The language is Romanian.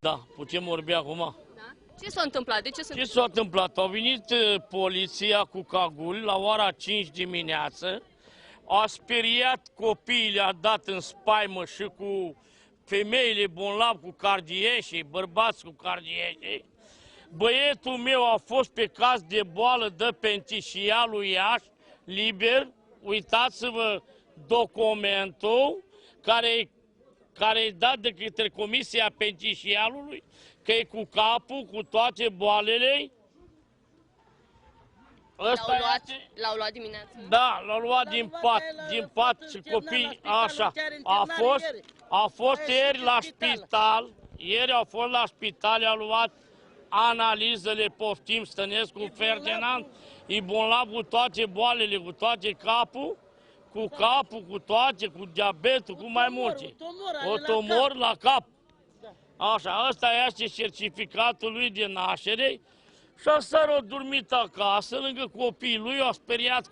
Da, putem vorbi acum. Da? Ce s-a întâmplat? De ce Ce s-a întâmplat? Au venit poliția cu caguli la ora 5 dimineață, a speriat copiii, le-a dat în spaimă și cu femeile bolnavi cu cardieșii, bărbați cu cardieșii. Băietul meu a fost pe caz de boală de Pentișia lui Iași, liber. Uitați-vă documentul care e dat de către Comisia Pentișialului, că e cu capul, cu toate boalele. L-au luat dimineața? Da, l-au luat din pat și copii, așa. A fost ieri la spital, i-a luat analizele, poftim, Stănescu Ferdinand, e bolnav cu toate boalele, cu toate capul, cu toate, cu diabetul, cu mai multe. O tumor la cap. Așa, ăsta este certificatul lui de naștere și ăsta a dormit acasă, lângă copiii lui, a speriat